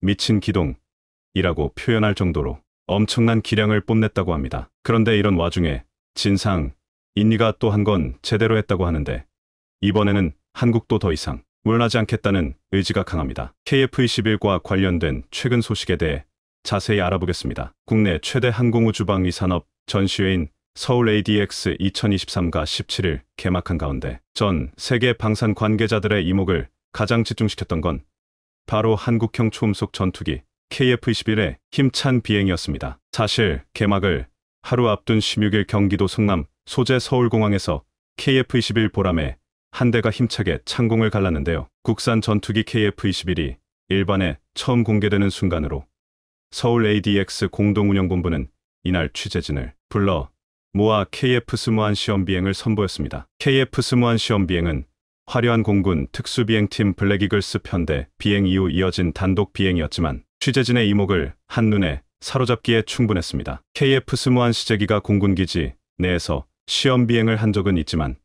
미친 기동이라고 표현할 정도로 엄청난 기량을 뽐냈다고 합니다. 그런데 이런 와중에 진상 인니가 또 한 건 제대로 했다고 하는데 이번에는 한국도 더 이상 물러나지 않겠다는 의지가 강합니다. KF-21과 관련된 최근 소식에 대해 자세히 알아보겠습니다. 국내 최대 항공우주방위 산업 전시회인 서울 ADX 2023가 17일 개막한 가운데 전 세계 방산 관계자들의 이목을 가장 집중시켰던 건 바로 한국형 초음속 전투기 KF-21의 힘찬 비행이었습니다. 사실 개막을 하루 앞둔 16일 경기도 성남 소재 서울공항에서 KF-21 보람에 한 대가 힘차게 창공을 갈랐는데요. 국산 전투기 KF-21이 일반에 처음 공개되는 순간으로 서울 ADX 공동운영본부는 이날 취재진을 불러 모아 KF-21 시험비행을 선보였습니다. KF-21 시험비행은 화려한 공군 특수비행팀 블랙이글스 편대 비행 이후 이어진 단독 비행이었지만 취재진의 이목을 한눈에 사로잡기에 충분했습니다. KF-21 시제기가 공군기지 내에서 시험비행을 한 적은 있지만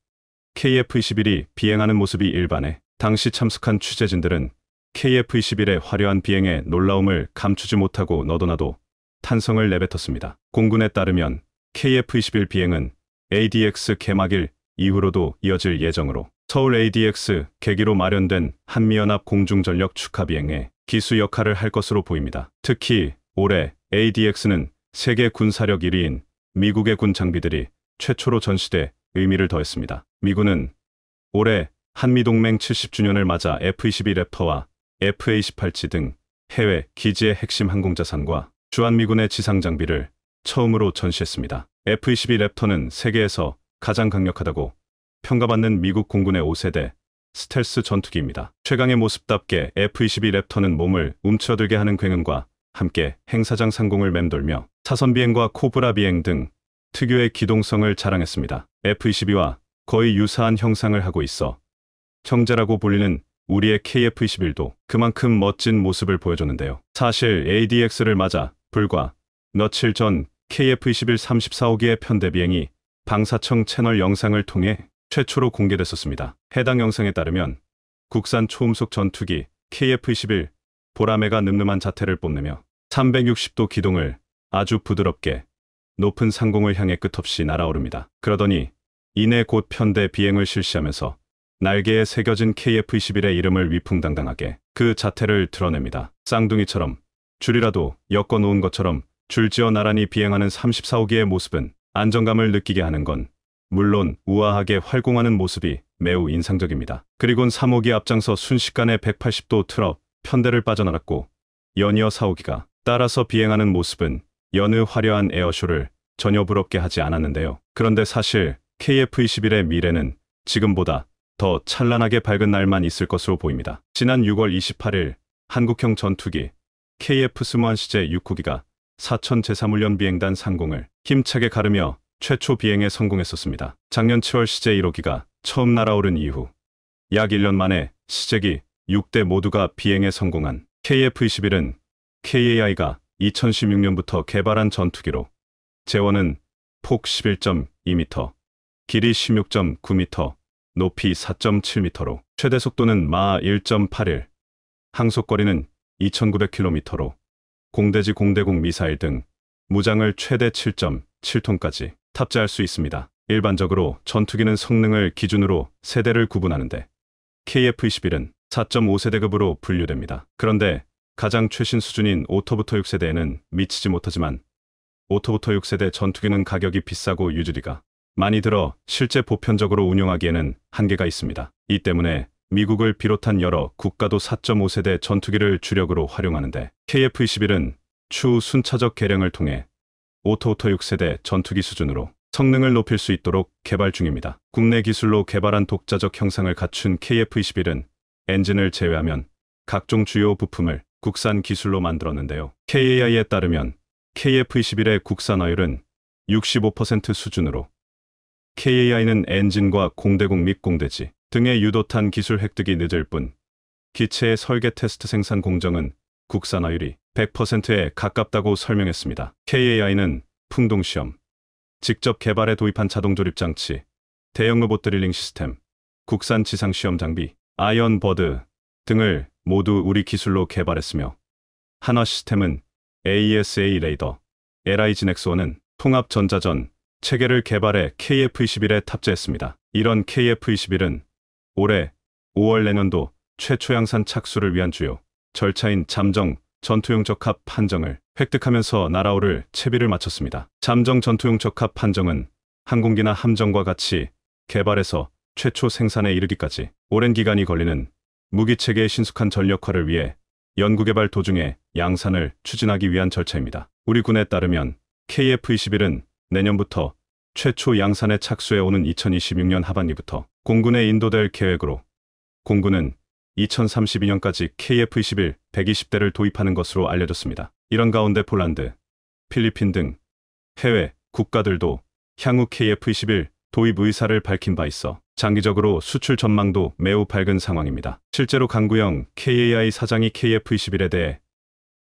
KF-21이 비행하는 모습이 일반에 당시 참석한 취재진들은 KF-21의 화려한 비행에 놀라움을 감추지 못하고 너도나도 탄성을 내뱉었습니다. 공군에 따르면 KF-21 비행은 ADX 개막일 이후로도 이어질 예정으로 서울 ADX 계기로 마련된 한미연합 공중전력 축하비행에 기수 역할을 할 것으로 보입니다. 특히 올해 ADX는 세계 군사력 1위인 미국의 군 장비들이 최초로 전시돼 의미를 더했습니다. 미군은 올해 한미동맹 70주년을 맞아 F-22 랩터와 FA-18G 등 해외 기지의 핵심 항공자산과 주한미군의 지상장비를 처음으로 전시했습니다. F-22 랩터는 세계에서 가장 강력하다고 평가받는 미국 공군의 5세대 스텔스 전투기입니다. 최강의 모습답게 F-22 랩터는 몸을 움츠러들게 하는 굉음과 함께 행사장 상공을 맴돌며 사선 비행과 코브라 비행 등 특유의 기동성을 자랑했습니다. F-22와 거의 유사한 형상을 하고 있어 형제라고 불리는 우리의 KF-21도 그만큼 멋진 모습을 보여줬는데요. 사실 ADX를 맞아 불과 며칠 전 KF-21 34호기의 편대 비행이 방사청 채널 영상을 통해 최초로 공개됐었습니다. 해당 영상에 따르면 국산 초음속 전투기 KF-21 보라매가 늠름한 자태를 뽐내며 360도 기동을 아주 부드럽게 높은 상공을 향해 끝없이 날아오릅니다. 그러더니 이내 곧 편대 비행을 실시하면서 날개에 새겨진 KF-21의 이름을 위풍당당하게 그 자태를 드러냅니다. 쌍둥이처럼 줄이라도 엮어놓은 것처럼 줄지어 나란히 비행하는 34호기의 모습은 안정감을 느끼게 하는 건 물론 우아하게 활공하는 모습이 매우 인상적입니다. 그리곤 3호기 앞장서 순식간에 180도 트럭 편대를 빠져나갔고 연이어 4호기가 따라서 비행하는 모습은 여느 화려한 에어쇼를 전혀 부럽게 하지 않았는데요. 그런데 사실 KF-21의 미래는 지금보다 더 찬란하게 밝은 날만 있을 것으로 보입니다. 지난 6월 28일 한국형 전투기 KF-21 시제 6호기가 사천 제3훈련 비행단 상공을 힘차게 가르며 최초 비행에 성공했었습니다. 작년 7월 시제 1호기가 처음 날아오른 이후 약 1년 만에 시제기 6대 모두가 비행에 성공한 KF-21은 KAI가 2016년부터 개발한 전투기로 재원은 폭 11.2m, 길이 16.9m, 높이 4.7m로 최대 속도는 마하 1.81, 항속거리는 2,900km로 공대지 공대공 미사일 등 무장을 최대 7.7톤까지 탑재할 수 있습니다. 일반적으로 전투기는 성능을 기준으로 세대를 구분하는데 KF-21은 4.5세대급으로 분류됩니다. 그런데 가장 최신 수준인 5터부터 6세대에는 미치지 못하지만 5터부터 6세대 전투기는 가격이 비싸고 유지비가 많이 들어 실제 보편적으로 운용하기에는 한계가 있습니다. 이 때문에 미국을 비롯한 여러 국가도 4.5세대 전투기를 주력으로 활용하는데 KF-21은 추후 순차적 개량을 통해 5터부터 6세대 전투기 수준으로 성능을 높일 수 있도록 개발 중입니다. 국내 기술로 개발한 독자적 형상을 갖춘 KF-21은 엔진을 제외하면 각종 주요 부품을 국산 기술로 만들었는데요. KAI에 따르면 KF-21의 국산화율은 65% 수준으로 KAI는 엔진과 공대공 및 공대지 등의 유도탄 기술 획득이 늦을 뿐 기체의 설계 테스트 생산 공정은 국산화율이 100%에 가깝다고 설명했습니다. KAI는 풍동시험, 직접 개발에 도입한 자동조립 장치, 대형 로봇 드릴링 시스템, 국산 지상시험 장비, 아이언버드 등을 모두 우리 기술로 개발했으며 한화 시스템은 AESA 레이더, LIGNX1은 통합 전자전 체계를 개발해 KF-21에 탑재했습니다. 이런 KF-21은 올해 5월 내년도 최초 양산 착수를 위한 주요 절차인 잠정 전투용 적합 판정을 획득하면서 날아오를 채비를 마쳤습니다. 잠정 전투용 적합 판정은 항공기나 함정과 같이 개발해서 최초 생산에 이르기까지 오랜 기간이 걸리는 무기체계의 신속한 전력화를 위해 연구개발 도중에 양산을 추진하기 위한 절차입니다. 우리 군에 따르면 KF-21은 내년부터 최초 양산에 착수해 오는 2026년 하반기부터 공군에 인도될 계획으로 공군은 2032년까지 KF-21 120대를 도입하는 것으로 알려졌습니다. 이런 가운데 폴란드, 필리핀 등 해외 국가들도 향후 KF-21 도입 의사를 밝힌 바 있어 장기적으로 수출 전망도 매우 밝은 상황입니다. 실제로 강구영 KAI 사장이 KF-21에 대해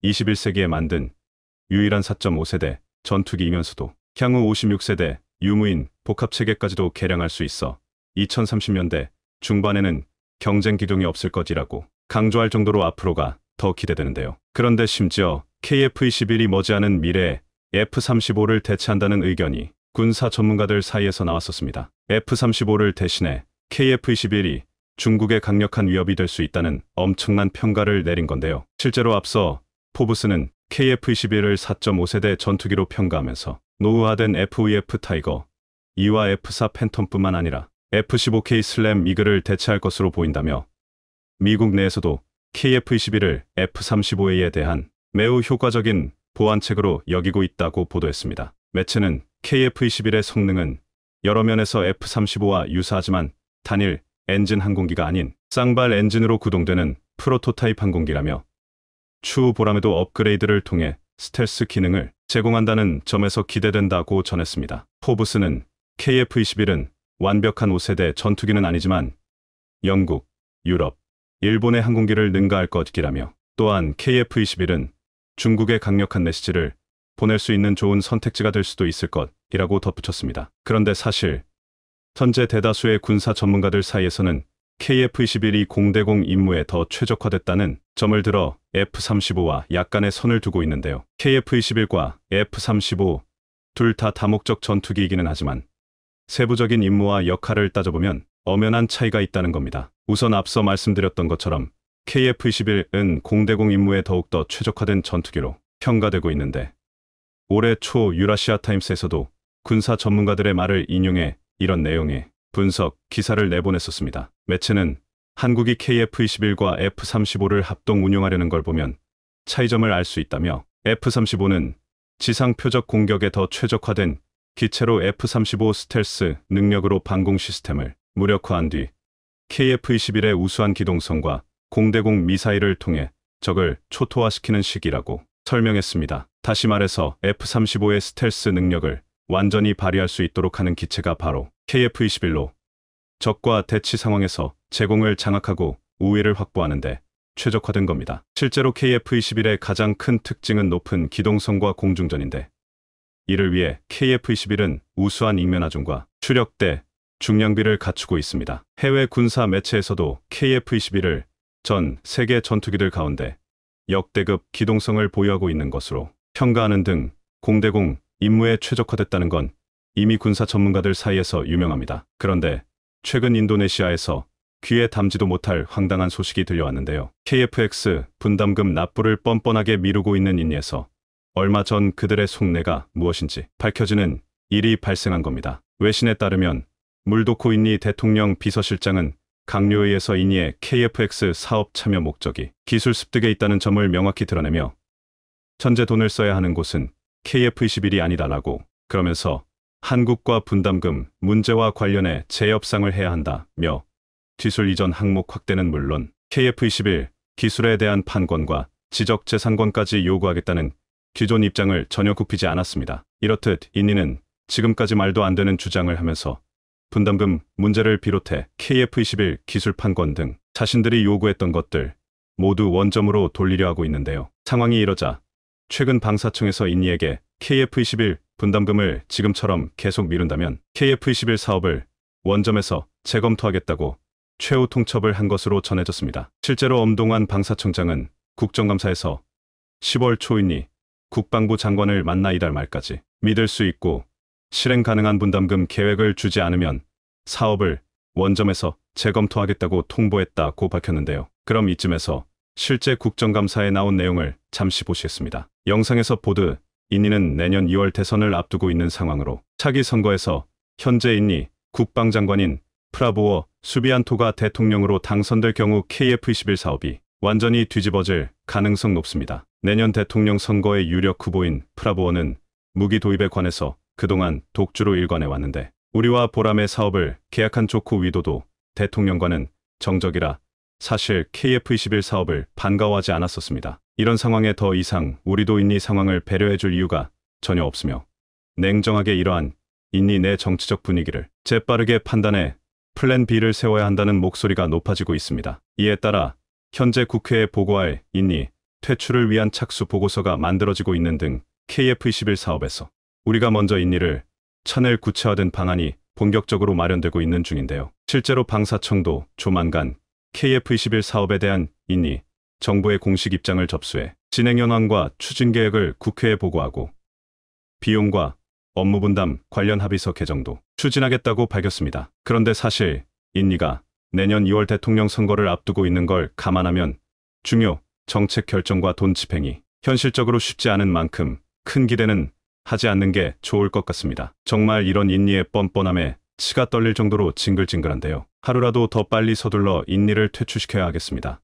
21세기에 만든 유일한 4.5세대 전투기이면서도 향후 56세대 유무인 복합체계까지도 개량할 수 있어 2030년대 중반에는 경쟁 기둥이 없을 것이라고 강조할 정도로 앞으로가 더 기대되는데요. 그런데 심지어 KF-21이 머지않은 미래에 F-35를 대체한다는 의견이 군사 전문가들 사이에서 나왔었습니다. F-35를 대신해 KF-21이 중국의 강력한 위협이 될 수 있다는 엄청난 평가를 내린 건데요. 실제로 앞서 포브스는 KF-21을 4.5세대 전투기로 평가하면서 노후화된 FVF 타이거 2와 F-4 팬텀뿐만 아니라 F-15K 슬램 이글을 대체할 것으로 보인다며 미국 내에서도 KF-21을 F-35A에 대한 매우 효과적인 보완책으로 여기고 있다고 보도했습니다. 매체는 KF-21의 성능은 여러 면에서 F-35와 유사하지만 단일 엔진 항공기가 아닌 쌍발 엔진으로 구동되는 프로토타입 항공기라며 추후 보람에도 업그레이드를 통해 스텔스 기능을 제공한다는 점에서 기대된다고 전했습니다. 포브스는 KF-21은 완벽한 5세대 전투기는 아니지만 영국, 유럽, 일본의 항공기를 능가할 것이라며 또한 KF-21은 중국의 강력한 메시지를 보낼 수 있는 좋은 선택지가 될 수도 있을 것이라고 덧붙였습니다. 그런데 사실 현재 대다수의 군사 전문가들 사이에서는 KF-21이 공대공 임무에 더 최적화됐다는 점을 들어 F-35와 약간의 선을 두고 있는데요. KF-21과 F-35 둘 다 다목적 전투기이기는 하지만 세부적인 임무와 역할을 따져보면 엄연한 차이가 있다는 겁니다. 우선 앞서 말씀드렸던 것처럼 KF-21은 공대공 임무에 더욱더 최적화된 전투기로 평가되고 있는데 올해 초 유라시아 타임스에서도 군사 전문가들의 말을 인용해 이런 내용의 분석 기사를 내보냈었습니다. 매체는 한국이 KF-21과 F-35를 합동 운용하려는 걸 보면 차이점을 알 수 있다며 F-35는 지상 표적 공격에 더 최적화된 기체로 F-35 스텔스 능력으로 방공 시스템을 무력화한 뒤 KF-21의 우수한 기동성과 공대공 미사일을 통해 적을 초토화시키는 시기라고 설명했습니다. 다시 말해서 F-35의 스텔스 능력을 완전히 발휘할 수 있도록 하는 기체가 바로 KF-21로 적과 대치 상황에서 제공을 장악하고 우위를 확보하는데 최적화된 겁니다. 실제로 KF-21의 가장 큰 특징은 높은 기동성과 공중전인데 이를 위해 KF-21은 우수한 인면하중과 추력대, 중량비를 갖추고 있습니다. 해외 군사 매체에서도 KF-21을 전 세계 전투기들 가운데 역대급 기동성을 보유하고 있는 것으로 평가하는 등 공대공 임무에 최적화됐다는 건 이미 군사 전문가들 사이에서 유명합니다. 그런데 최근 인도네시아에서 귀에 담지도 못할 황당한 소식이 들려왔는데요. KF-X 분담금 납부를 뻔뻔하게 미루고 있는 인니에서 얼마 전 그들의 속내가 무엇인지 밝혀지는 일이 발생한 겁니다. 외신에 따르면 물도코 인니 대통령 비서실장은 강요에 의해서 인니의 KF-X 사업 참여 목적이 기술 습득에 있다는 점을 명확히 드러내며 현재 돈을 써야 하는 곳은 KF-21이 아니다라고 그러면서 한국과 분담금 문제와 관련해 재협상을 해야 한다며 기술 이전 항목 확대는 물론 KF-21 기술에 대한 판권과 지적재산권까지 요구하겠다는 기존 입장을 전혀 굽히지 않았습니다. 이렇듯 인니는 지금까지 말도 안 되는 주장을 하면서 분담금 문제를 비롯해 KF-21 기술 판권 등 자신들이 요구했던 것들 모두 원점으로 돌리려 하고 있는데요. 상황이 이러자 최근 방사청에서 인니에게 KF-21 분담금을 지금처럼 계속 미룬다면 KF-21 사업을 원점에서 재검토하겠다고 최후 통첩을 한 것으로 전해졌습니다. 실제로 엄동환 방사청장은 국정감사에서 10월 초 인니 국방부 장관을 만나 이달 말까지 믿을 수 있고 실행 가능한 분담금 계획을 주지 않으면 사업을 원점에서 재검토하겠다고 통보했다고 밝혔는데요. 그럼 이쯤에서 실제 국정감사에 나온 내용을 잠시 보시겠습니다. 영상에서 보듯 인니는 내년 2월 대선을 앞두고 있는 상황으로 차기 선거에서 현재 인니 국방장관인 프라보워 수비안토가 대통령으로 당선될 경우 KF-21 사업이 완전히 뒤집어질 가능성 높습니다. 내년 대통령 선거의 유력 후보인 프라보워는 무기 도입에 관해서 그동안 독주로 일관해 왔는데 우리와 보람의 사업을 계약한 조코 위도도 대통령과는 정적이라 사실 KF-21 사업을 반가워하지 않았었습니다. 이런 상황에 더 이상 우리도 인니 상황을 배려해줄 이유가 전혀 없으며 냉정하게 이러한 인니 내 정치적 분위기를 재빠르게 판단해 플랜 B를 세워야 한다는 목소리가 높아지고 있습니다. 이에 따라 현재 국회에 보고할 인니 퇴출을 위한 착수 보고서가 만들어지고 있는 등 KF-21 사업에서 우리가 먼저 인니를 쳐낼 구체화된 방안이 본격적으로 마련되고 있는 중인데요. 실제로 방사청도 조만간 KF-21 사업에 대한 인니 정부의 공식 입장을 접수해 진행 현황과 추진 계획을 국회에 보고하고 비용과 업무 분담 관련 합의서 개정도 추진하겠다고 밝혔습니다. 그런데 사실 인니가 내년 2월 대통령 선거를 앞두고 있는 걸 감안하면 중요 정책 결정과 돈 집행이 현실적으로 쉽지 않은 만큼 큰 기대는 하지 않는 게 좋을 것 같습니다. 정말 이런 인니의 뻔뻔함에 치가 떨릴 정도로 징글징글한데요. 하루라도 더 빨리 서둘러 인니를 퇴출시켜야 하겠습니다.